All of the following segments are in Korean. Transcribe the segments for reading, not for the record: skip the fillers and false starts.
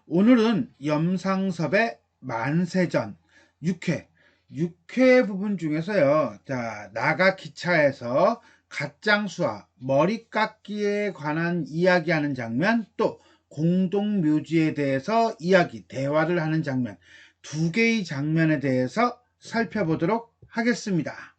오늘은 염상섭의 만세전 6회 부분 중에서요. 자, 나가 기차에서 갓장수와 머리 깎기에 관한 이야기하는 장면, 또 공동묘지에 대해서 대화를 하는 장면, 두 개의 장면에 대해서 살펴보도록 하겠습니다.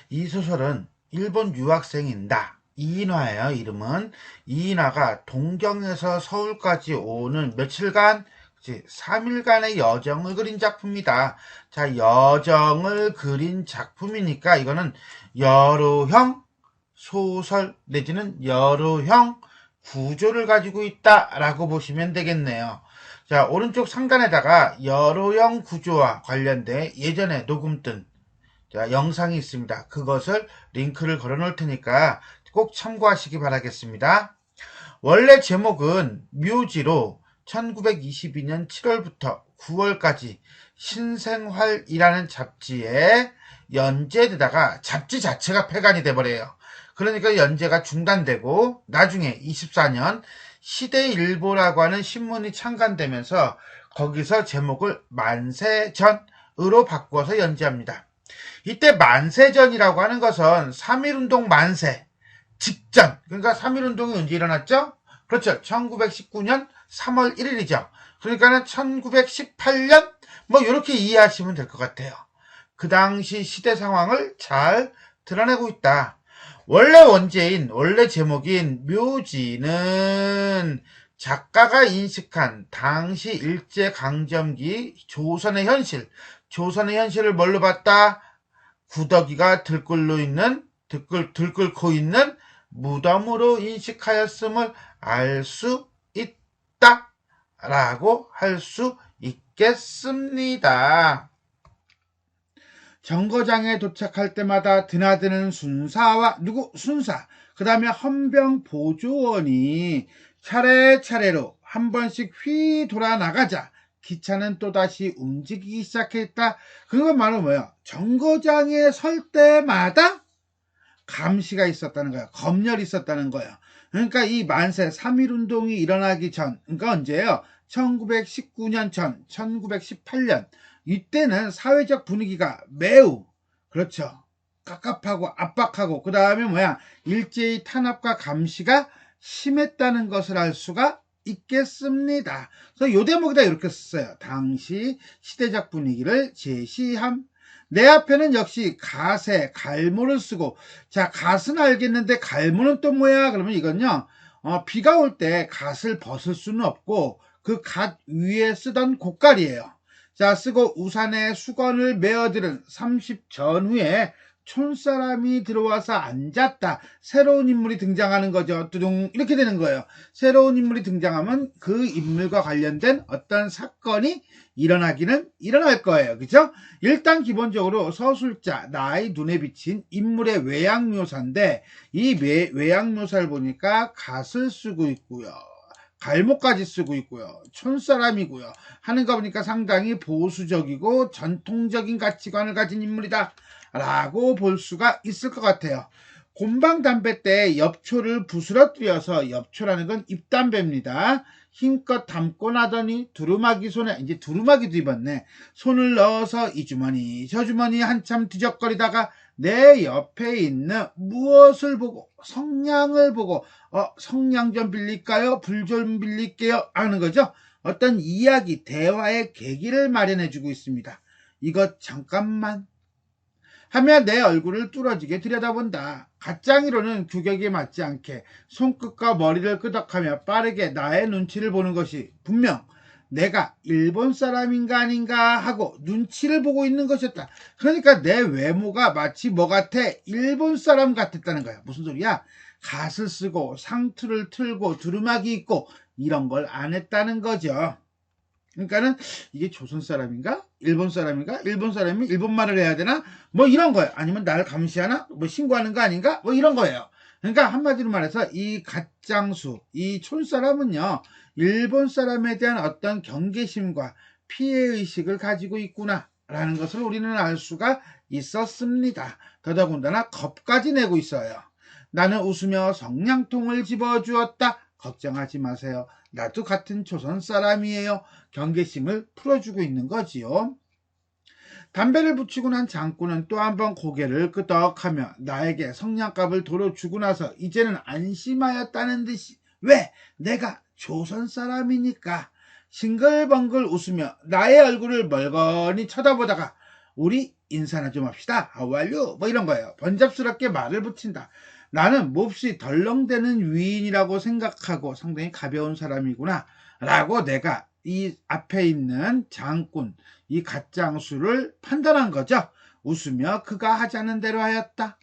이 소설은 일본 유학생인 이인화예요. 이름은 이인화가 동경에서 서울까지 오는 며칠간 3일간의 여정을 그린 작품이다. 자, 여정을 그린 작품이니까 이거는 여로형 소설 내지는 여로형 구조를 가지고 있다라고 보시면 되겠네요. 자, 오른쪽 상단에다가 여로형 구조와 관련된 예전에 녹음된 영상이 있습니다. 그것을 링크를 걸어 놓을 테니까 꼭 참고하시기 바라겠습니다. 원래 제목은 묘지로 1922년 7월부터 9월까지 신생활이라는 잡지에 연재되다가 잡지 자체가 폐간이 돼버려요. 그러니까 연재가 중단되고 나중에 24년 시대일보라고 하는 신문이 창간되면서 거기서 제목을 만세전으로 바꾸어서 연재합니다. 이때 만세전이라고 하는 것은 3.1운동 만세 직전, 그러니까 3.1운동이 언제 일어났죠? 그렇죠. 1919년 3월 1일이죠. 그러니까는 1918년 이렇게 이해하시면 될 것 같아요. 그 당시 시대 상황을 잘 드러내고 있다. 원래 제목인 묘지는 작가가 인식한 당시 일제강점기 조선의 현실을 뭘로 봤다? 구더기가 들끓고 있는 무덤으로 인식하였음을 알 수 있다 라고 할 수 있겠습니다. 정거장에 도착할 때마다 드나드는 순사, 그 다음에 헌병 보조원이 차례차례로 한 번씩 휘 돌아 나가자 기차는 또다시 움직이기 시작했다. 그건 바로 뭐예요? 정거장에 설 때마다 감시가 있었다는 거야. 검열이 있었다는 거야. 그러니까 이 만세 3.1운동이 일어나기 전, 그러니까 언제예요? 1919년 전, 1918년. 이때는 사회적 분위기가 매우, 그렇죠. 깝깝하고 압박하고, 그 다음에 일제의 탄압과 감시가 심했다는 것을 알 수가 있겠습니다. 그래서 요 대목에다 이렇게 썼어요. 당시 시대적 분위기를 제시함. 내 앞에는 역시 갓에 갈모를 쓰고, 자, 갓은 알겠는데 갈모는 또 뭐야? 그러면 이건요, 비가 올 때 갓을 벗을 수는 없고 그 갓 위에 쓰던 고깔이에요. 자, 쓰고 우산에 수건을 메어들은 30 전후에 촌사람이 들어와서 앉았다. 새로운 인물이 등장하는 거죠. 뚜둥 이렇게 되는 거예요. 새로운 인물이 등장하면 그 인물과 관련된 어떤 사건이 일어날 거예요. 그죠? 일단 기본적으로 서술자, 나의 눈에 비친 인물의 외양묘사인데 이 외양묘사를 보니까 갓을 쓰고 있고요. 갈모까지 쓰고 있고요. 촌사람이고요. 하는 거 보니까 상당히 보수적이고 전통적인 가치관을 가진 인물이다 라고 볼 수가 있을 것 같아요. 곰방담배 때 엽초를 부스러뜨려서, 엽초라는 건 잎담배입니다. 힘껏 담고 나더니 두루마기 손에, 이제 두루마기도 입었네. 손을 넣어서 이 주머니 저 주머니 한참 뒤적거리다가 내 옆에 있는 무엇을 보고, 성냥을 보고 성냥 좀 빌릴까요? 불 좀 빌릴게요 하는 거죠. 어떤 이야기, 대화의 계기를 마련해주고 있습니다. 이것 잠깐만 하며 내 얼굴을 뚫어지게 들여다본다. 갓장이로는 규격에 맞지 않게 손끝과 머리를 끄덕하며 빠르게 나의 눈치를 보는 것이 분명 내가 일본 사람인가 아닌가 하고 눈치를 보고 있는 것이었다. 그러니까 내 외모가 마치 뭐 같아? 일본 사람 같았다는 거야. 무슨 소리야? 갓을 쓰고 상투를 틀고 두루마기 입고 이런 걸 안 했다는 거죠. 그러니까는 이게 조선 사람인가? 일본 사람인가? 일본 사람이 일본말을 해야 되나? 이런 거예요. 아니면 나를 감시하나? 신고하는 거 아닌가? 이런 거예요. 그러니까 한마디로 말해서 이 갓장수, 이 촌사람은요, 일본 사람에 대한 어떤 경계심과 피해의식을 가지고 있구나 라는 것을 우리는 알 수가 있었습니다. 더더군다나 겁까지 내고 있어요. 나는 웃으며 성냥통을 집어주었다. 걱정하지 마세요. 나도 같은 조선 사람이에요. 경계심을 풀어주고 있는 거지요. 담배를 붙이고 난 장군은 또 한 번 고개를 끄덕하며 나에게 성냥갑을 도로 주고 나서 이제는 안심하였다는 듯이 왜? 내가 조선 사람이니까 싱글벙글 웃으며 나의 얼굴을 멀거니 쳐다보다가 우리 인사나 좀 합시다. How are you? 뭐 이런 거예요. 번잡스럽게 말을 붙인다. 나는 몹시 덜렁대는 위인이라고 생각하고 상당히 가벼운 사람이구나 라고 내가 이 앞에 있는 장군, 이 갓장수를 판단한 거죠. 웃으며 그가 하자는 대로 하였다.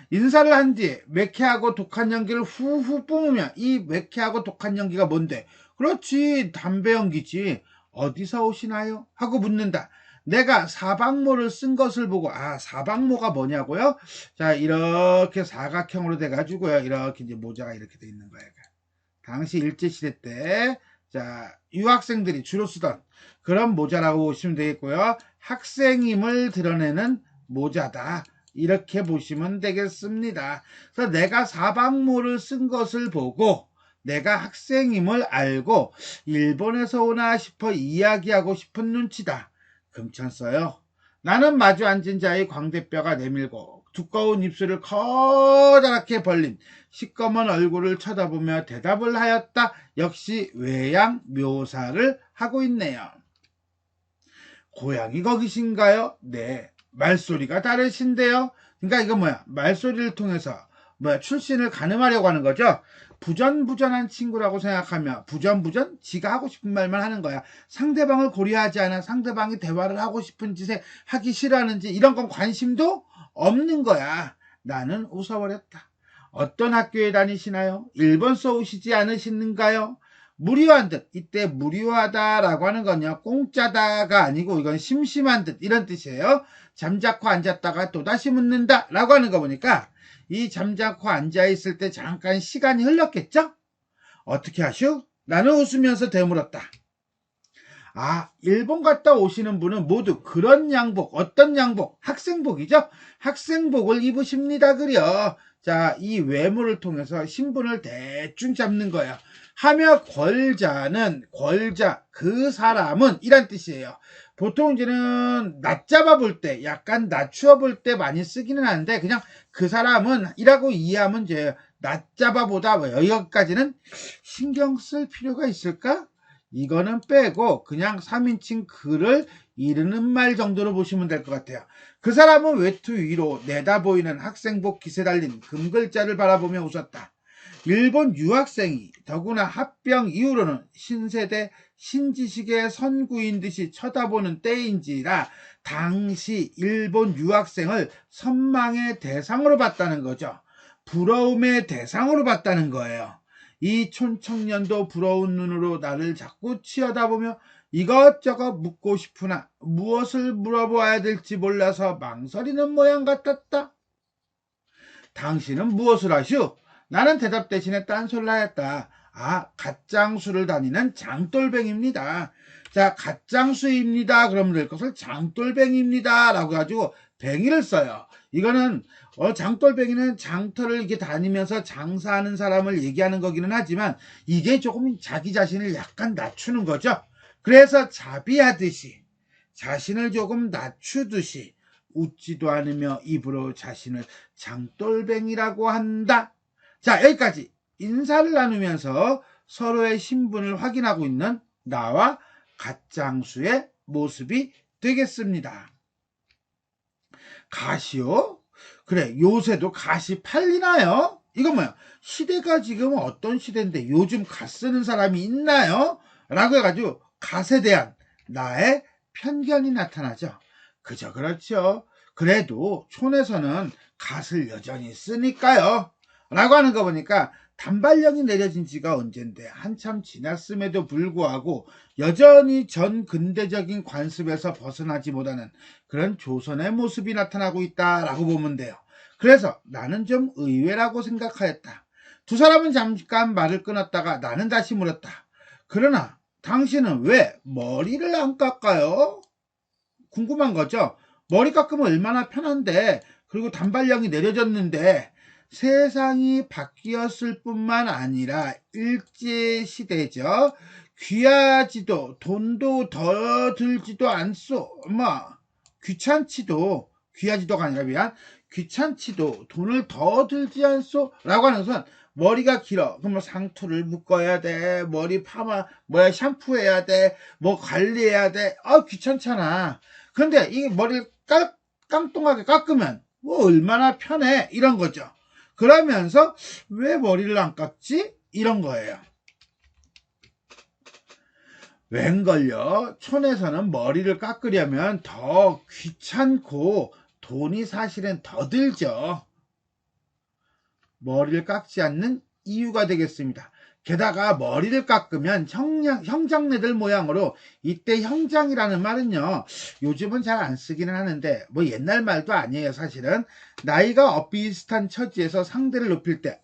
인사를 한 뒤에 매캐하고 독한 연기를 후후 뿜으며 이 매캐하고 독한 연기가 뭔데? 그렇지, 담배 연기지. 어디서 오시나요? 하고 묻는다. 내가 사방모를 쓴 것을 보고 사방모가 뭐냐고요? 자, 이렇게 사각형으로 돼가지고요. 이렇게 이제 모자가 이렇게 돼 있는 거예요. 당시 일제시대 때 자, 유학생들이 주로 쓰던 그런 모자라고 보시면 되겠고요. 학생임을 드러내는 모자다. 이렇게 보시면 되겠습니다. 그래서 내가 사방모를 쓴 것을 보고 내가 학생임을 알고 일본에서 오나 싶어 이야기하고 싶은 눈치다. 금쳤어요. 나는 마주 앉은 자의 광대뼈가 내밀고 두꺼운 입술을 커다랗게 벌린 시꺼먼 얼굴을 쳐다보며 대답을 하였다. 역시 외양 묘사를 하고 있네요. 고향이 거기신가요? 네. 말소리가 다르신데요. 그러니까 이거 뭐야? 말소리를 통해서 출신을 가늠하려고 하는 거죠. 부전부전한 친구라고 생각하며 부전부전? 지가 하고 싶은 말만 하는 거야. 상대방을 고려하지 않아 상대방이 대화를 하고 싶은 짓에 하기 싫어하는지 이런 건 관심도 없는 거야. 나는 웃어버렸다. 어떤 학교에 다니시나요? 일본서 오시지 않으시는가요? 무료한 듯. 이때 무료하다라고 하는 건요. 공짜다가 아니고 이건 심심한 듯 이런 뜻이에요. 잠자코 앉았다가 또다시 묻는다 라고 하는 거 보니까 이 잠자코 앉아있을 때 잠깐 시간이 흘렀겠죠? 어떻게 하슈? 나는 웃으면서 되물었다. 일본 갔다 오시는 분은 모두 그런 양복, 어떤 양복? 학생복이죠? 학생복을 입으십니다 그려. 자, 이 외모를 통해서 신분을 대충 잡는 거야. 하며 그 사람은 이란 뜻이에요. 보통 이제는 낮잡아 볼 때, 약간 낮추어 볼 때 많이 쓰기는 하는데 그냥 그 사람은 이라고 이해하면 이제 낮잡아보다 여기까지는 신경 쓸 필요가 있을까? 이거는 빼고 그냥 3인칭 글을 이르는 말 정도로 보시면 될 것 같아요. 그 사람은 외투 위로 내다 보이는 학생복 깃에 달린 금글자를 바라보며 웃었다. 일본 유학생이 더구나 합병 이후로는 신세대 신지식의 선구인 듯이 쳐다보는 때인지라 당시 일본 유학생을 선망의 대상으로 봤다는 거죠. 부러움의 대상으로 봤다는 거예요. 이 촌청년도 부러운 눈으로 나를 자꾸 치어다보며 이것저것 묻고 싶으나 무엇을 물어보아야 될지 몰라서 망설이는 모양 같았다. 당신은 무엇을 하시오? 나는 대답 대신에 딴소리를 하였다. 갓장수를 다니는 장돌뱅입니다. 자, 갓장수입니다. 그러면 될 것을 장돌뱅입니다. 라고 해가지고 뱅이를 써요. 이거는 장돌뱅이는 장터를 이렇게 다니면서 장사하는 사람을 얘기하는 거기는 하지만 이게 조금 자기 자신을 약간 낮추는 거죠. 그래서 자비하듯이 자신을 조금 낮추듯이 웃지도 않으며 입으로 자신을 장돌뱅이라고 한다. 자, 여기까지 인사를 나누면서 서로의 신분을 확인하고 있는 나와 갓장수의 모습이 되겠습니다. 갓이요? 그래, 요새도 갓이 팔리나요? 이건 뭐야? 시대가 지금 어떤 시대인데 요즘 갓 쓰는 사람이 있나요? 라고 해가지고 갓에 대한 나의 편견이 나타나죠. 그저 그렇죠. 그래도 촌에서는 갓을 여전히 쓰니까요. 라고 하는 거 보니까 단발령이 내려진 지가 언젠데 한참 지났음에도 불구하고 여전히 전 근대적인 관습에서 벗어나지 못하는 그런 조선의 모습이 나타나고 있다라고 보면 돼요. 그래서 나는 좀 의외라고 생각하였다. 두 사람은 잠깐 말을 끊었다가 나는 다시 물었다. 그러나 당신은 왜 머리를 안 깎아요? 궁금한 거죠. 머리 깎으면 얼마나 편한데, 그리고 단발령이 내려졌는데 세상이 바뀌었을 뿐만 아니라 일제시대죠. 귀하지도 돈도 더 들지도 않소. 귀찮지도, 귀하지도가 아니라 미안, 귀찮지도 돈을 더 들지 않소 라고 하는 것은 머리가 길어. 그럼 상투를 묶어야 돼. 머리 샴푸해야 돼. 관리해야 돼. 귀찮잖아. 근데 이 머리를 깡통하게 깎으면 얼마나 편해. 이런 거죠. 그러면서 왜 머리를 안 깎지? 이런 거예요. 웬걸요? 촌에서는 머리를 깎으려면 더 귀찮고 돈이 사실은 더 들죠. 머리를 깎지 않는 이유가 되겠습니다. 게다가 머리를 깎으면 형장내들 모양으로, 이때 형장이라는 말은요, 요즘은 잘 안 쓰기는 하는데 옛날 말도 아니에요. 사실은 나이가 비슷한 처지에서 상대를 높일 때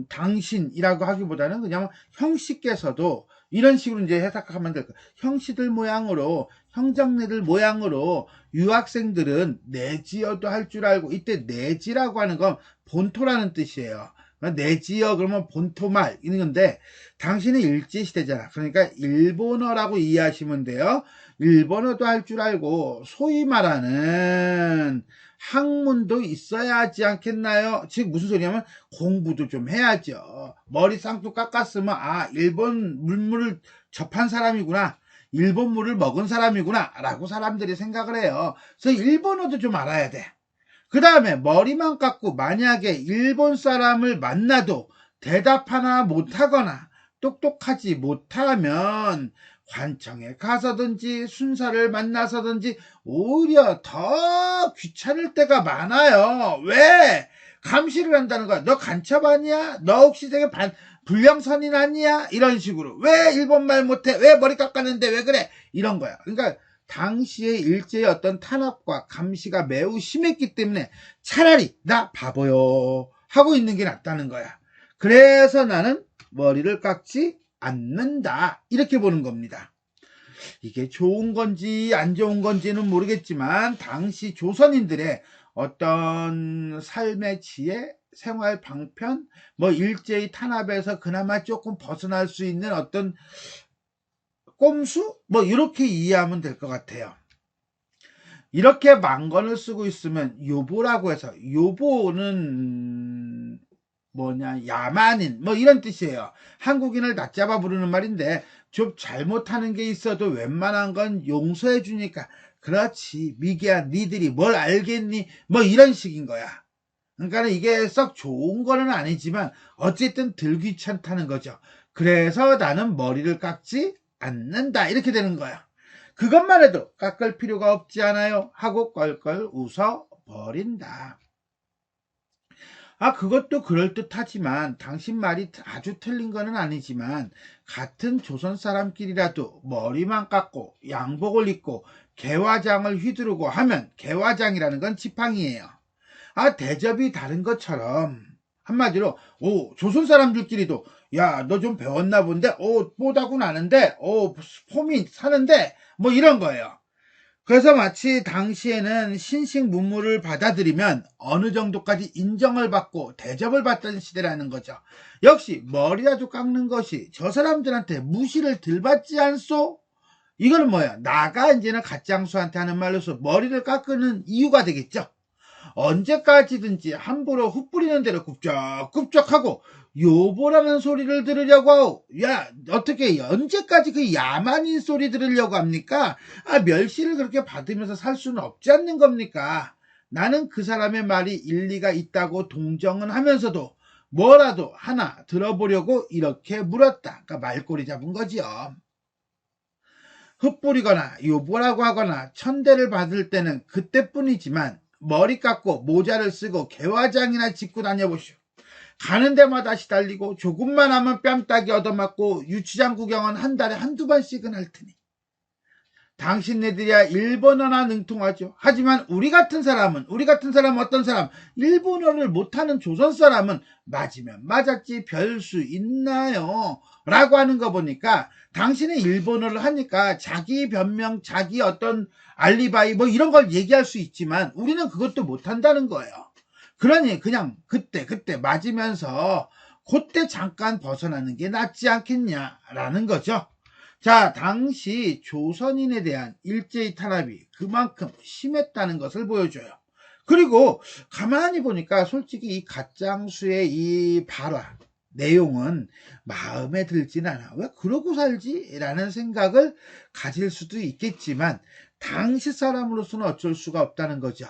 당신이라고 하기보다는 그냥 형씨께서도 이런 식으로 이제 해석하면 될 거예요. 형씨들 모양으로, 형장내들 모양으로 유학생들은 내지어도 할 줄 알고, 이때 내지라고 하는 건 본토라는 뜻이에요. 내지어 그러면 본토말 이런 건데, 당신은 일제시대잖아. 그러니까 일본어라고 이해하시면 돼요. 일본어도 할 줄 알고 소위 말하는 학문도 있어야 하지 않겠나요? 즉 무슨 소리냐면 공부도 좀 해야죠. 머리 쌍둑 깎았으면 일본 물물을 접한 사람이구나, 일본 물을 먹은 사람이구나 라고 사람들이 생각을 해요. 그래서 일본어도 좀 알아야 돼. 그 다음에 머리만 깎고 만약에 일본 사람을 만나도 대답 하나 못하거나 똑똑하지 못하면 관청에 가서든지 순사를 만나서든지 오히려 더 귀찮을 때가 많아요. 왜? 감시를 한다는 거야. 너 간첩 아니야? 너 혹시 되게 불량선인 아니야? 이런 식으로. 왜 일본말 못해? 왜 머리 깎았는데 왜 그래? 이런 거야. 그러니까 당시의 일제의 어떤 탄압과 감시가 매우 심했기 때문에 차라리 나 바보요 하고 있는 게 낫다는 거야. 그래서 나는 머리를 깎지 않는다, 이렇게 보는 겁니다. 이게 좋은 건지 안 좋은 건지는 모르겠지만 당시 조선인들의 어떤 삶의 지혜, 생활 방편, 일제의 탄압에서 그나마 조금 벗어날 수 있는 어떤 꼼수? 이렇게 이해하면 될 것 같아요. 이렇게 망건을 쓰고 있으면 요보라고 해서, 요보는 야만인 이런 뜻이에요. 한국인을 낮잡아 부르는 말인데, 좀 잘못하는 게 있어도 웬만한 건 용서해 주니까 그렇지 미개야 니들이 뭘 알겠니, 이런 식인 거야. 그러니까 이게 썩 좋은 거는 아니지만 어쨌든 덜 귀찮다는 거죠. 그래서 나는 머리를 깎지 않는다, 이렇게 되는 거야. 그것만 해도 깎을 필요가 없지 않아요? 하고 껄껄 웃어 버린다. 그것도 그럴듯하지만 당신 말이 아주 틀린 거는 아니지만, 같은 조선 사람끼리라도 머리만 깎고 양복을 입고 개화장을 휘두르고 하면, 개화장이라는 건 지팡이에요. 대접이 다른 것처럼 한마디로 조선 사람들끼리도 야, 너 좀 배웠나 본데? 뽀다구 나는데? 폼이 사는데? 이런 거예요. 그래서 마치 당시에는 신식문물을 받아들이면 어느 정도까지 인정을 받고 대접을 받던 시대라는 거죠. 역시 머리라도 깎는 것이 저 사람들한테 무시를 덜 받지 않소? 이거는 뭐야? 나가 이제는 갓장수한테 하는 말로서 머리를 깎는 이유가 되겠죠. 언제까지든지 함부로 흩뿌리는 대로 굽적굽적하고 요보라는 소리를 들으려고, 야 어떻게 언제까지 그 야만인 소리 들으려고 합니까? 멸시를 그렇게 받으면서 살 수는 없지 않는 겁니까? 나는 그 사람의 말이 일리가 있다고 동정은 하면서도 뭐라도 하나 들어보려고 이렇게 물었다. 그러니까 말꼬리 잡은 거지요. 흩뿌리거나 요보라고 하거나 천대를 받을 때는 그때뿐이지만 머리 깎고 모자를 쓰고 개화장이나 짚고 다녀보시오. 가는 데마다 시달리고 조금만 하면 뺨따기 얻어맞고 유치장 구경은 한 달에 한두 번씩은 할 테니. 당신네들이야 일본어나 능통하죠. 하지만 우리 같은 사람은 어떤 사람, 일본어를 못하는 조선 사람은 맞으면 맞았지 별 수 있나요? 라고 하는 거 보니까 당신은 일본어를 하니까 자기 변명, 자기 어떤 알리바이 이런 걸 얘기할 수 있지만 우리는 그것도 못한다는 거예요. 그러니 그냥 그때 맞으면서 그때 잠깐 벗어나는 게 낫지 않겠냐라는 거죠. 자, 당시 조선인에 대한 일제의 탄압이 그만큼 심했다는 것을 보여줘요. 그리고 가만히 보니까 솔직히 이 가짱수의 이 발화 내용은 마음에 들진 않아. 왜 그러고 살지? 라는 생각을 가질 수도 있겠지만 당시 사람으로서는 어쩔 수가 없다는 거죠.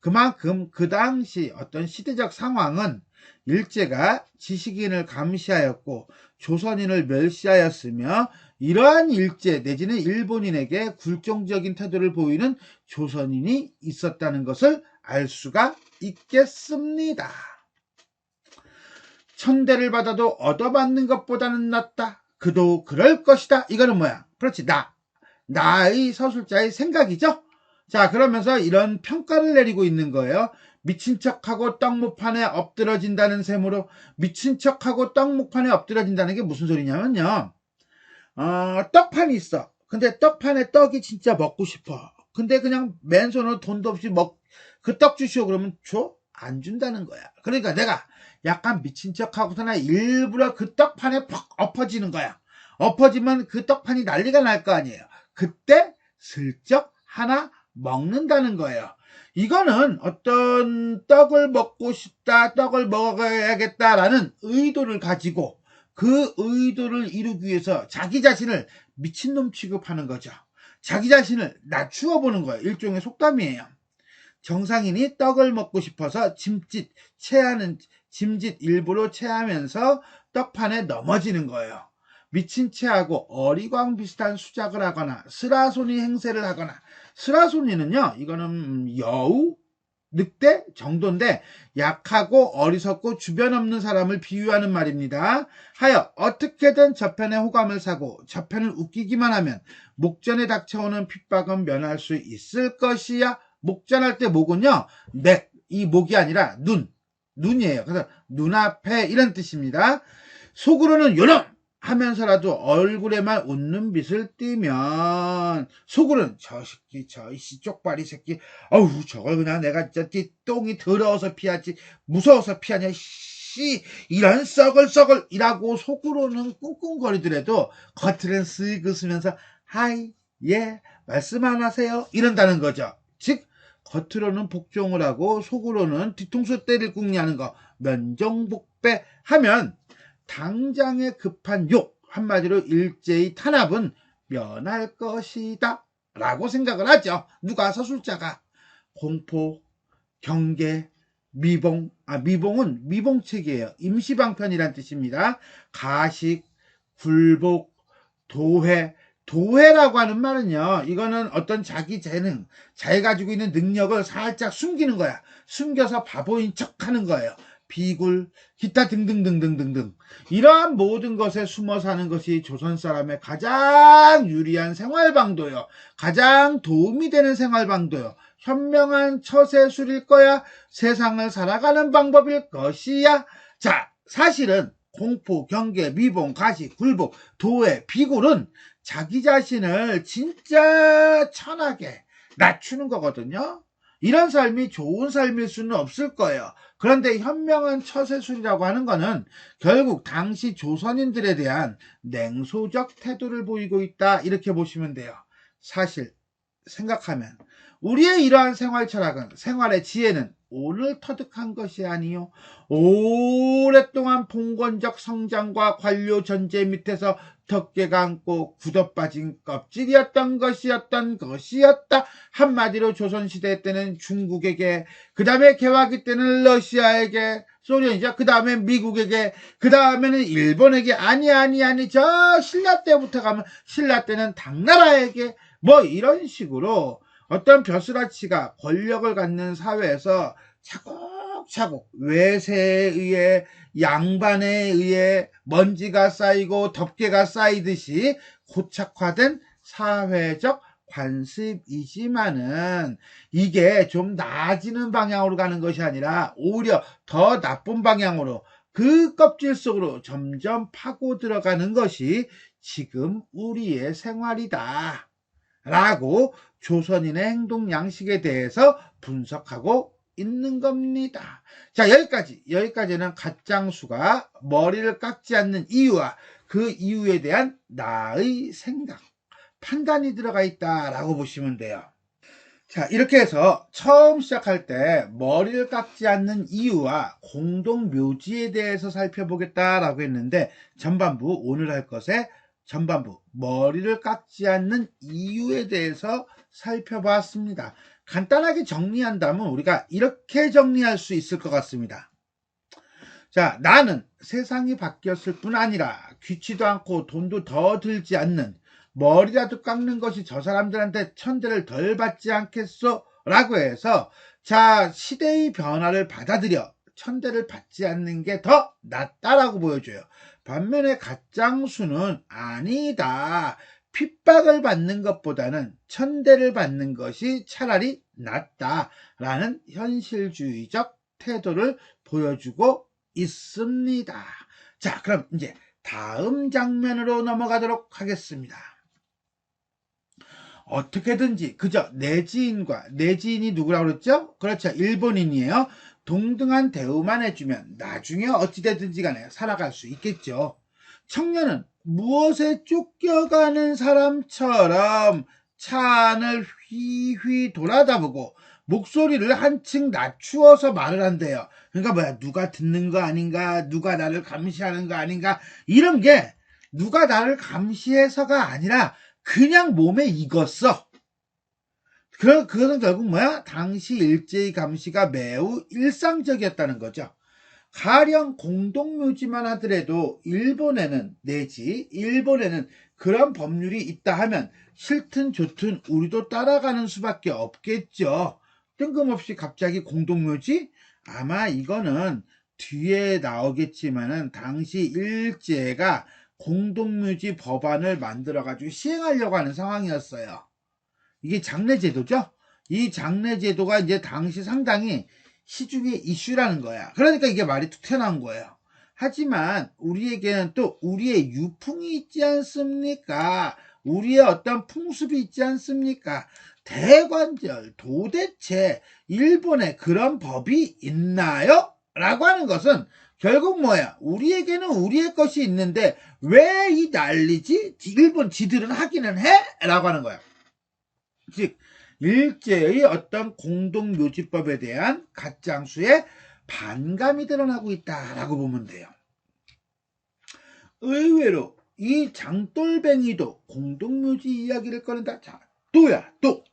그만큼 그 당시 어떤 시대적 상황은 일제가 지식인을 감시하였고 조선인을 멸시하였으며 이러한 일제 내지는 일본인에게 굴종적인 태도를 보이는 조선인이 있었다는 것을 알 수가 있겠습니다. 천대를 받아도 얻어맞는 것보다는 낫다. 그도 그럴 것이다. 이거는 뭐야? 그렇지, 나의 서술자의 생각이죠. 자, 그러면서 이런 평가를 내리고 있는 거예요. 미친 척하고 떡무판에 엎드러진다는 셈으로. 미친 척하고 떡무판에 엎드러진다는 게 무슨 소리냐면요, 떡판이 있어. 근데 떡판에 떡이 진짜 먹고 싶어. 근데 그냥 맨손으로 돈도 없이 그 떡 주시오 그러면 줘? 안 준다는 거야. 그러니까 내가 약간 미친 척하고서나 일부러 그 떡판에 퍽 엎어지는 거야. 엎어지면 그 떡판이 난리가 날 거 아니에요. 그때 슬쩍 하나 먹는다는 거예요. 이거는 어떤 떡을 먹고 싶다, 떡을 먹어야겠다라는 의도를 가지고 그 의도를 이루기 위해서 자기 자신을 미친놈 취급하는 거죠. 자기 자신을 낮추어 보는 거예요. 일종의 속담이에요. 정상인이 떡을 먹고 싶어서 짐짓 일부러 체하면서 떡판에 넘어지는 거예요. 미친 체하고 어리광 비슷한 수작을 하거나 스라소니 행세를 하거나, 스라소니는요, 이거는 여우, 늑대 정도인데 약하고 어리석고 주변 없는 사람을 비유하는 말입니다. 하여 어떻게든 저편의 호감을 사고 저편을 웃기기만 하면 목전에 닥쳐오는 핍박은 면할 수 있을 것이야. 목전할 때 목은요, 이 목이 아니라 눈이에요. 그래서 눈앞에 이런 뜻입니다. 속으로는 요놈 하면서라도 얼굴에만 웃는 빛을 띠면 속으로는 저 새끼 저이씨 쪽발이 새끼, 어우 저걸 그냥 내가 진짜 똥이 더러워서 피하지 무서워서 피하냐 씨, 이런 썩을 이라고 속으로는 꿍꿍거리더라도 겉으로는 쓱 웃으면서 하이 예 말씀 안 하세요 이런다는 거죠. 즉 겉으로는 복종을 하고 속으로는 뒤통수 때릴 꿍냐는 거, 면종복배 하면 당장의 급한 욕, 한마디로 일제의 탄압은 면할 것이다 라고 생각을 하죠. 누가? 서술자가. 공포, 경계, 미봉은 미봉책이에요. 임시방편이란 뜻입니다. 가식, 굴복, 도회라고 하는 말은요, 이거는 어떤 자기 재능, 자기 가지고 있는 능력을 살짝 숨기는 거야. 숨겨서 바보인 척 하는 거예요. 비굴, 기타 등등등등등등. 이러한 모든 것에 숨어 사는 것이 조선 사람의 가장 유리한 생활방도요. 가장 도움이 되는 생활방도요. 현명한 처세술일 거야. 세상을 살아가는 방법일 것이야. 자, 사실은 공포, 경계, 미봉, 가식, 굴복, 도회, 비굴은 자기 자신을 진짜 천하게 낮추는 거거든요. 이런 삶이 좋은 삶일 수는 없을 거예요. 그런데 현명한 처세술이라고 하는 거는 결국 당시 조선인들에 대한 냉소적 태도를 보이고 있다, 이렇게 보시면 돼요. 사실 생각하면 우리의 이러한 생활 철학은, 생활의 지혜는 오늘 터득한 것이 아니요, 오랫동안 봉건적 성장과 관료 전제 밑에서 덮개가 안고 굳어빠진 껍질이었던 것이었다. 한마디로 조선시대 때는 중국에게, 그 다음에 개화기 때는 러시아에게, 소련이죠. 그 다음에 미국에게, 그 다음에는 일본에게, 아니 저 신라 때부터 가면 신라 때는 당나라에게, 뭐 이런 식으로 어떤 벼슬아치가 권력을 갖는 사회에서 차곡차곡 외세에 의해, 양반에 의해 먼지가 쌓이고 덮개가 쌓이듯이 고착화된 사회적 관습이지만은 이게 좀 나아지는 방향으로 가는 것이 아니라 오히려 더 나쁜 방향으로 그 껍질 속으로 점점 파고 들어가는 것이 지금 우리의 생활이다 라고 조선인의 행동 양식에 대해서 분석하고 있는 겁니다. 자, 여기까지는 갓장수가 머리를 깎지 않는 이유와 그 이유에 대한 나의 생각, 판단이 들어가 있다라고 보시면 돼요. 자, 이렇게 해서 처음 시작할 때 머리를 깎지 않는 이유와 공동묘지에 대해서 살펴보겠다라고 했는데, 전반부, 오늘 할 것에 전반부, 머리를 깎지 않는 이유에 대해서 살펴봤습니다. 간단하게 정리한다면 우리가 이렇게 정리할 수 있을 것 같습니다. 자, 나는 세상이 바뀌었을 뿐 아니라 귀치도 않고 돈도 더 들지 않는 머리라도 깎는 것이 저 사람들한테 천대를 덜 받지 않겠소? 라고 해서, 자, 시대의 변화를 받아들여 천대를 받지 않는 게 더 낫다라고 보여줘요. 반면에 갓장수는 아니다. 핍박을 받는 것보다는 천대를 받는 것이 차라리 낫다라는 현실주의적 태도를 보여주고 있습니다. 자, 그럼 이제 다음 장면으로 넘어가도록 하겠습니다. 어떻게든지 그저 내 지인이 누구라고 그랬죠? 그렇죠, 일본인이에요. 동등한 대우만 해주면 나중에 어찌되든지 간에 살아갈 수 있겠죠. 청년은 무엇에 쫓겨가는 사람처럼 차 안을 휘휘 돌아다보고 목소리를 한층 낮추어서 말을 한대요. 그러니까 뭐야, 누가 듣는 거 아닌가, 누가 나를 감시하는 거 아닌가, 이런 게 누가 나를 감시해서가 아니라 그냥 몸에 익었어. 그것은 결국 뭐야? 당시 일제의 감시가 매우 일상적이었다는 거죠. 가령 공동묘지만 하더라도 일본에는 그런 법률이 있다 하면 싫든 좋든 우리도 따라가는 수밖에 없겠죠. 뜬금없이 갑자기 공동묘지? 아마 이거는 뒤에 나오겠지만은 당시 일제가 공동묘지 법안을 만들어가지고 시행하려고 하는 상황이었어요. 이게 장례제도죠? 이 장례제도가 이제 당시 상당히 시중의 이슈라는 거야. 그러니까 이게 말이 툭 튀어나온 거예요. 하지만 우리에게는 또 우리의 유풍이 있지 않습니까? 우리의 어떤 풍습이 있지 않습니까? 대관절, 도대체 일본에 그런 법이 있나요? 라고 하는 것은 결국 뭐야? 우리에게는 우리의 것이 있는데 왜 이 난리지? 일본 지들은 하기는 해? 라고 하는 거야. 즉 일제의 어떤 공동묘지법에 대한 갓장수의 반감이 드러나고 있다라고 보면 돼요. 의외로 이 장돌뱅이도 공동묘지 이야기를 꺼낸다. 자, 또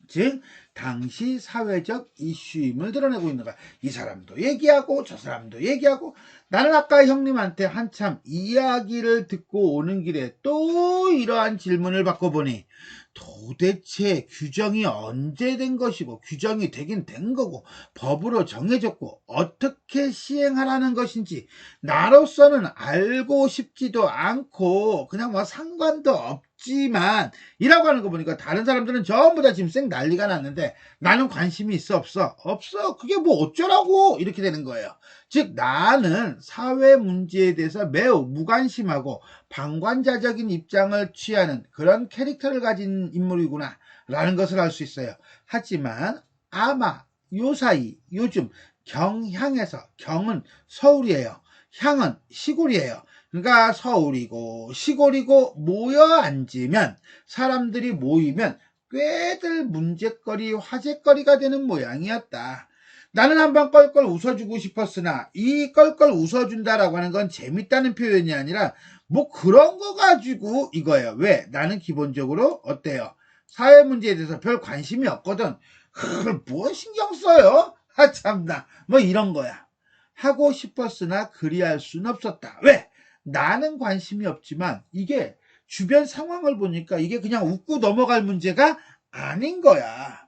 즉 당시 사회적 이슈임을 드러내고 있는 거야. 이 사람도 얘기하고 저 사람도 얘기하고. 나는 아까 형님한테 한참 이야기를 듣고 오는 길에 또 이러한 질문을 받고 보니, 도대체 규정이 언제 된 것이고, 규정이 되긴 된 거고, 법으로 정해졌고, 어떻게 시행하라는 것인지 나로서는 알고 싶지도 않고 그냥 뭐 상관도 없지만 이라고 하는 거 보니까 다른 사람들은 전부 다 지금 쌩 난리가 났는데 나는 관심이 있어 없어? 없어. 그게 뭐 어쩌라고 이렇게 되는 거예요. 즉 나는 사회 문제에 대해서 매우 무관심하고 방관자적인 입장을 취하는 그런 캐릭터를 가진 인물이구나 라는 것을 알 수 있어요. 하지만 아마 요사이 요즘 경향에서, 경은 서울이에요, 향은 시골이에요. 그러니까 서울이고 시골이고 모여 앉으면, 사람들이 모이면 꽤들 문제거리, 화제거리가 되는 모양이었다. 나는 한번 껄껄 웃어주고 싶었으나 이 껄껄 웃어준다라고 하는 건 재밌다는 표현이 아니라 뭐 그런 거 가지고 이거예요. 왜? 나는 기본적으로 어때요? 사회 문제에 대해서 별 관심이 없거든. 그걸 뭐 신경 써요? 아 참나, 뭐 이런 거야. 하고 싶었으나 그리할 수는 없었다. 왜? 나는 관심이 없지만 이게 주변 상황을 보니까 이게 그냥 웃고 넘어갈 문제가 아닌 거야.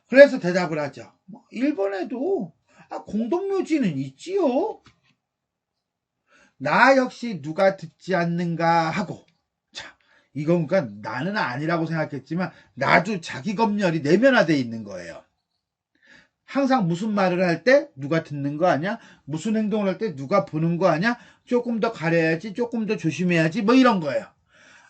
그래서 대답을 하죠. 일본에도 공동묘지는 있지요. 나 역시 누가 듣지 않는가 하고, 자, 이건 그러니까 나는 아니라고 생각했지만 나도 자기 검열이 내면화되어 있는 거예요. 항상 무슨 말을 할 때 누가 듣는 거 아니야? 무슨 행동을 할 때 누가 보는 거 아니야? 조금 더 가려야지, 조금 더 조심해야지, 뭐 이런 거예요.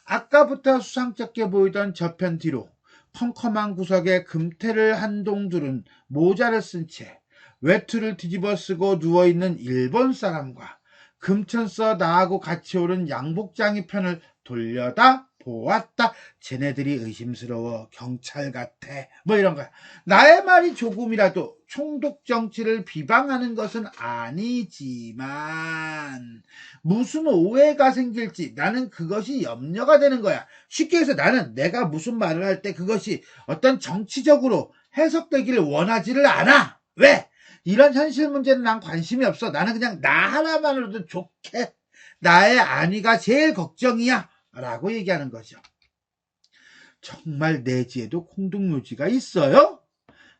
아까부터 수상쩍게 보이던 저편 뒤로 컴컴한 구석에 금태를 한 동 두른 모자를 쓴 채 외투를 뒤집어 쓰고 누워있는 일본 사람과 금천서 나하고 같이 오른 양복장이 편을 돌려다 보았다. 쟤네들이 의심스러워. 경찰 같아. 뭐 이런 거야. 나의 말이 조금이라도 총독 정치를 비방하는 것은 아니지만 무슨 오해가 생길지 나는 그것이 염려가 되는 거야. 쉽게 해서 나는 내가 무슨 말을 할 때 그것이 어떤 정치적으로 해석되기를 원하지를 않아. 왜? 이런 현실 문제는 난 관심이 없어. 나는 그냥 나 하나만으로도 좋게 나의 안위가 제일 걱정이야 라고 얘기하는 거죠. 정말 내지에도 공동묘지가 있어요?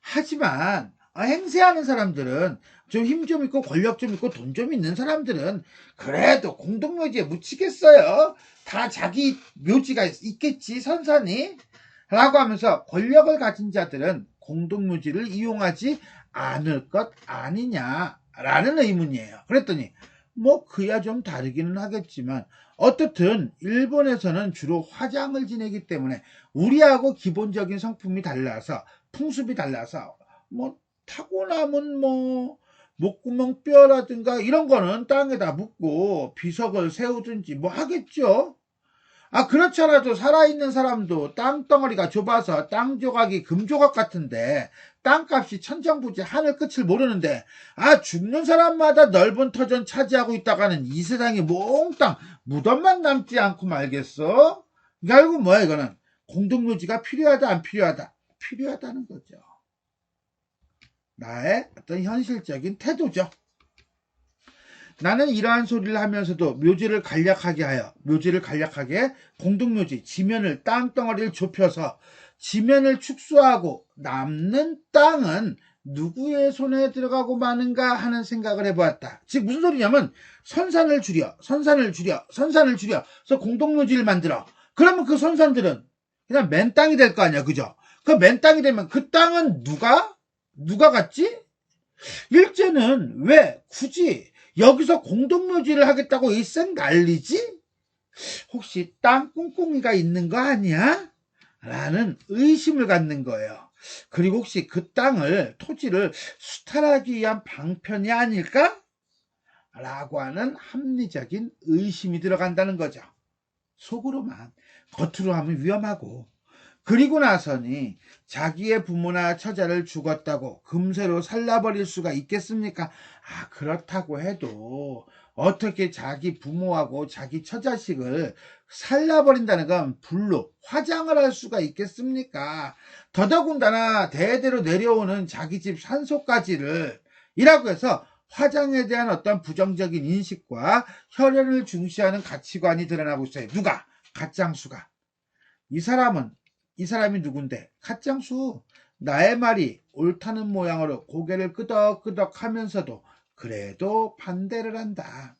하지만 행세하는 사람들은 좀 힘 좀 있고 권력 좀 있고 돈 좀 있는 사람들은 그래도 공동묘지에 묻히겠어요? 다 자기 묘지가 있겠지 선산이? 라고 하면서 권력을 가진 자들은 공동묘지를 이용하지 않을 것 아니냐라는 의문이에요. 그랬더니 뭐 그야 좀 다르기는 하겠지만 어떻든 일본에서는 주로 화장을 지내기 때문에 우리하고 기본적인 성품이 달라서 풍습이 달라서 뭐 타고 남은 뭐 목구멍 뼈라든가 이런 거는 땅에다 묻고 비석을 세우든지 뭐 하겠죠. 그렇잖아도 살아있는 사람도 땅덩어리가 좁아서 땅 조각이 금 조각 같은데 땅값이 천정부지 하늘 끝을 모르는데 죽는 사람마다 넓은 터전 차지하고 있다가는 이 세상에 몽땅 무덤만 남지 않고 말겠어? 결국 뭐야 이거는 공동묘지가 필요하다 안 필요하다? 필요하다는 거죠. 나의 어떤 현실적인 태도죠. 나는 이러한 소리를 하면서도 묘지를 간략하게 공동묘지 지면을 땅덩어리를 좁혀서 지면을 축소하고 남는 땅은 누구의 손에 들어가고 마는가 하는 생각을 해보았다. 즉 무슨 소리냐면 선산을 줄여 그래서 공동묘지를 만들어. 그러면 그 선산들은 그냥 맨 땅이 될 거 아니야, 그죠? 그 맨 땅이 되면 그 땅은 누가 갖지? 일제는 왜 굳이 여기서 공동묘지를 하겠다고 일생 난리지? 혹시 땅 꿍꿍이가 있는 거 아니야? 라는 의심을 갖는 거예요. 그리고 혹시 그 토지를 수탈하기 위한 방편이 아닐까? 라고 하는 합리적인 의심이 들어간다는 거죠. 속으로만. 겉으로 하면 위험하고. 그리고 나서니 자기의 부모나 처자를 죽었다고 금세로 살라버릴 수가 있겠습니까? 그렇다고 해도 어떻게 자기 부모하고 자기 처자식을 살라버린다는 건 불로 화장을 할 수가 있겠습니까? 더더군다나 대대로 내려오는 자기 집 산소까지를 이라고 해서 화장에 대한 어떤 부정적인 인식과 혈연을 중시하는 가치관이 드러나고 있어요. 누가? 갓장수가. 이 사람이 누군데? 갓장수. 나의 말이 옳다는 모양으로 고개를 끄덕끄덕 하면서도 그래도 반대를 한다.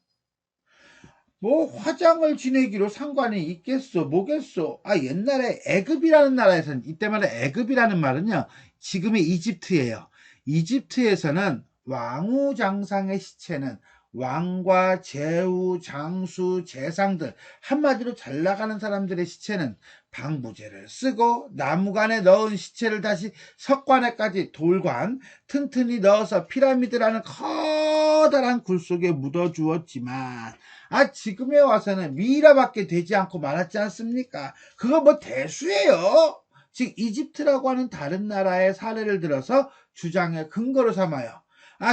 뭐 화장을 지내기로 상관이 있겠어 뭐겠어. 옛날에 애굽이라는 나라에서는 이때 말에 애굽이라는 말은요 지금의 이집트예요. 이집트에서는 왕후장상의 시체는 왕과 제후, 장수, 재상들 한마디로 잘 나가는 사람들의 시체는 방부제를 쓰고 나무관에 넣은 시체를 다시 석관에까지 돌관 튼튼히 넣어서 피라미드라는 커다란 굴 속에 묻어주었지만 지금에 와서는 미이라밖에 되지 않고 말았지 않습니까? 그거 뭐 대수예요. 즉 이집트라고 하는 다른 나라의 사례를 들어서 주장의 근거로 삼아요.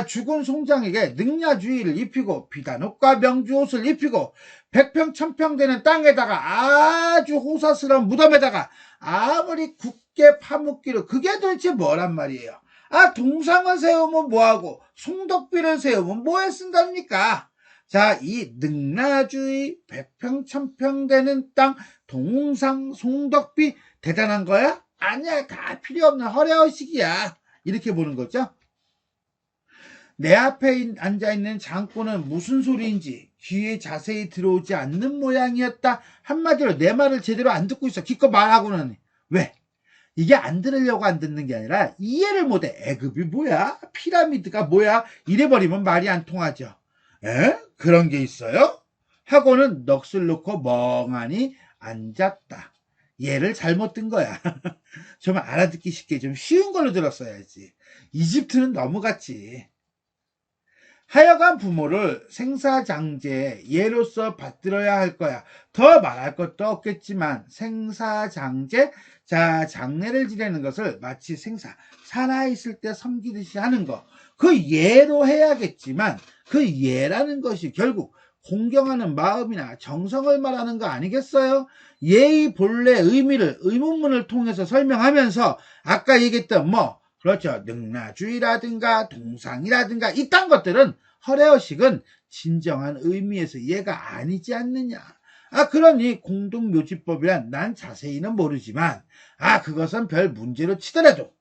죽은 송장에게 능야주의를 입히고 비단옷과 명주옷을 입히고 백평 천평 되는 땅에다가 아주 호사스러운 무덤에다가 아무리 굳게 파묻기로 그게 도대체 뭐란 말이에요. 동상을 세우면 뭐하고 송덕비를 세우면 뭐에 쓴답니까? 자, 이 능라주의 백평 천평 되는 땅 동상 송덕비 대단한 거야? 아니야, 다 필요 없는 허례허식이야. 이렇게 보는 거죠. 내 앞에 앉아있는 장군은 무슨 소리인지 귀에 자세히 들어오지 않는 모양이었다. 한마디로 내 말을 제대로 안 듣고 있어. 기껏 말하고는. 왜? 이게 안 들으려고 안 듣는 게 아니라 이해를 못해. 애굽이 뭐야? 피라미드가 뭐야? 이래버리면 말이 안 통하죠. 그런 게 있어요? 하고는 넋을 놓고 멍하니 앉았다. 예를 잘못 든 거야. 좀 알아듣기 쉽게 좀 쉬운 걸로 들었어야지. 이집트는 넘어갔지. 하여간 부모를 생사장제 예로서 받들어야 할 거야. 더 말할 것도 없겠지만 생사장제, 자 장례를 지내는 것을 마치 생사 살아있을 때 섬기듯이 하는 거, 그 예로 해야겠지만 그 예라는 것이 결국 공경하는 마음이나 정성을 말하는 거 아니겠어요? 예의 본래 의미를 의문문을 통해서 설명하면서 아까 얘기했던 그렇죠, 능라주의라든가 동상이라든가 이딴 것들은 허례허식은 진정한 의미에서 얘가 아니지 않느냐. 그러니 공동묘지법이란 난 자세히는 모르지만 그것은 별 문제로 치더라도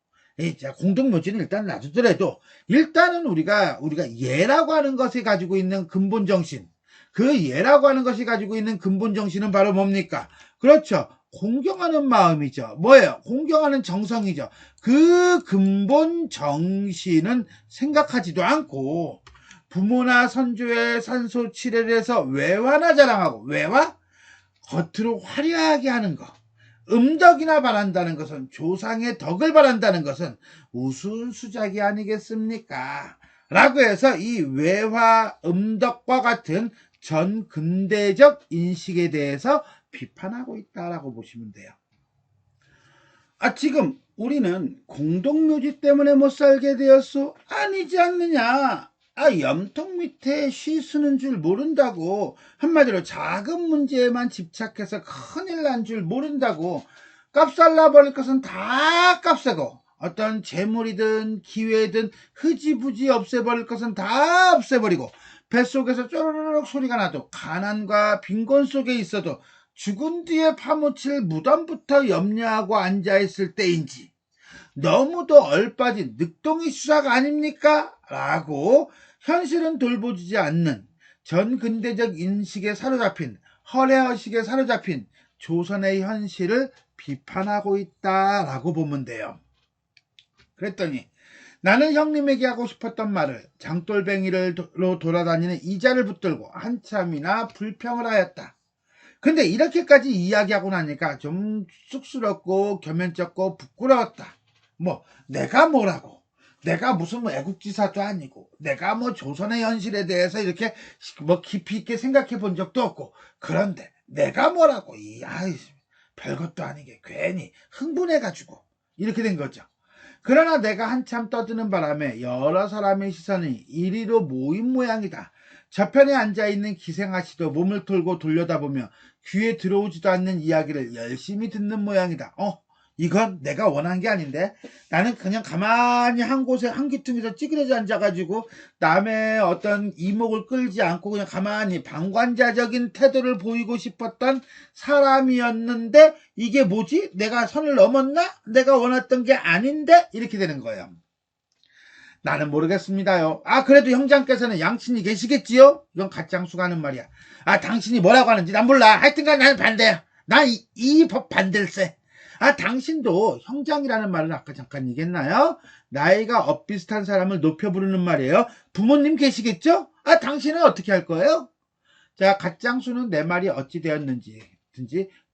공동묘지는 일단 놔두더라도 일단은 우리가 예라고 하는 것이 가지고 있는 근본 정신, 그 예라고 하는 것이 가지고 있는 근본 정신은 바로 뭡니까? 그렇죠, 공경하는 마음이죠. 뭐예요? 공경하는 정성이죠. 그 근본 정신은 생각하지도 않고 부모나 선조의 산소 치레를 해서 외화나 자랑하고, 외화? 겉으로 화려하게 하는 거, 음덕이나 바란다는 것은, 조상의 덕을 바란다는 것은 우스운 수작이 아니겠습니까? 라고 해서 이 외화, 음덕과 같은 전 근대적 인식에 대해서 비판하고 있다라고 보시면 돼요. 지금 우리는 공동묘지 때문에 못 살게 되었소? 아니지 않느냐? 염통 밑에 쉬 쓰는 줄 모른다고, 한마디로 작은 문제에만 집착해서 큰일 난 줄 모른다고, 값살나 버릴 것은 다 값세고, 어떤 재물이든 기회든 흐지부지 없애버릴 것은 다 없애버리고, 뱃속에서 쪼르륵 소리가 나도, 가난과 빈곤 속에 있어도 죽은 뒤에 파묻힐 무덤부터 염려하고 앉아있을 때인지, 너무도 얼빠진 늑동이 수작 아닙니까? 라고 현실은 돌보지 않는 전근대적 인식에 사로잡힌, 허례허식에 사로잡힌 조선의 현실을 비판하고 있다라고 보면 돼요. 그랬더니 나는 형님에게 하고 싶었던 말을 장돌뱅이로 돌아다니는 이자를 붙들고 한참이나 불평을 하였다. 근데 이렇게까지 이야기하고 나니까 좀 쑥스럽고 겸연쩍고 부끄러웠다. 내가 뭐라고, 내가 무슨 애국지사도 아니고, 내가 조선의 현실에 대해서 이렇게 깊이 있게 생각해 본 적도 없고, 그런데 내가 뭐라고, 별것도 아니게 괜히 흥분해가지고 이렇게 된 거죠. 그러나 내가 한참 떠드는 바람에 여러 사람의 시선이 이리로 모인 모양이다. 저편에 앉아있는 기생아씨도 몸을 털고 돌려다보며 귀에 들어오지도 않는 이야기를 열심히 듣는 모양이다. 이건 내가 원한 게 아닌데, 나는 그냥 가만히 한 곳에 한 귀퉁이에서 찌그러져 앉아가지고 남의 어떤 이목을 끌지 않고 그냥 가만히 방관자적인 태도를 보이고 싶었던 사람이었는데, 이게 뭐지? 내가 선을 넘었나? 내가 원했던 게 아닌데? 이렇게 되는 거예요. 나는 모르겠습니다요. 그래도 형장께서는 양친이 계시겠지요? 이건 가짱수가 하는 말이야. 당신이 뭐라고 하는지 난 몰라. 하여튼간 나는 반대야. 난 이 법 반댈세. 당신도 형장이라는 말은 아까 잠깐 얘기했나요? 나이가 엇비슷한 사람을 높여 부르는 말이에요. 부모님 계시겠죠? 당신은 어떻게 할 거예요? 자, 가짱수는 내 말이 어찌 되었는지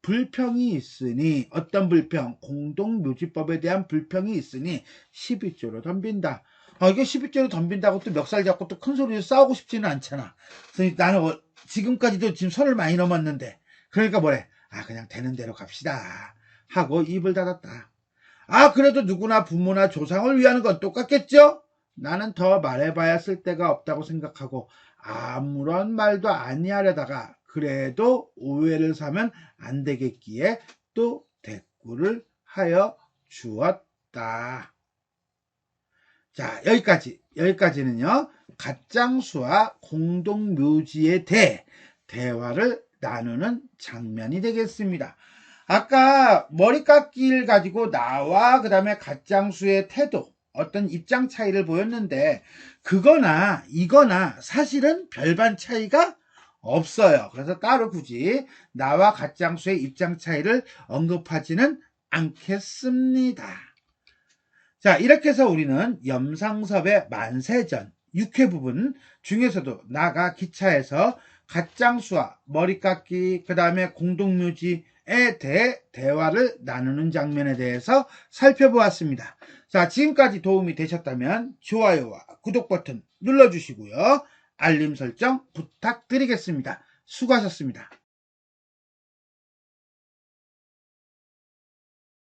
불평이 있으니, 어떤 불평? 공동묘지법에 대한 불평이 있으니 12조로 덤빈다. 이게 12조로 덤빈다고 또 멱살 잡고 또 큰 소리로 싸우고 싶지는 않잖아. 그래서 나는 지금까지도 지금 선을 많이 넘었는데, 그러니까 뭐래? 그냥 되는 대로 갑시다 하고 입을 닫았다. 그래도 누구나 부모나 조상을 위하는 건 똑같겠죠? 나는 더 말해봐야 쓸데가 없다고 생각하고 아무런 말도 아니하려다가 그래도 오해를 사면 안 되겠기에 또 대꾸를 하여 주었다. 자, 여기까지는요, 가짱수와 공동묘지에 대해 대화를 나누는 장면이 되겠습니다. 아까 머리 깎기를 가지고 나와 그 다음에 가짱수의 태도, 어떤 입장 차이를 보였는데, 그거나 이거나 사실은 별반 차이가 없어요. 그래서 따로 굳이 나와 가짱수의 입장 차이를 언급하지는 않겠습니다. 자, 이렇게 해서 우리는 염상섭의 만세전 6회 부분 중에서도 나가 기차에서 가짱수와 머리깎기, 그 다음에 공동묘지, 대해 대화를 나누는 장면에 대해서 살펴보았습니다. 자, 지금까지 도움이 되셨다면 좋아요와 구독 버튼 눌러주시고요. 알림 설정 부탁드리겠습니다. 수고하셨습니다.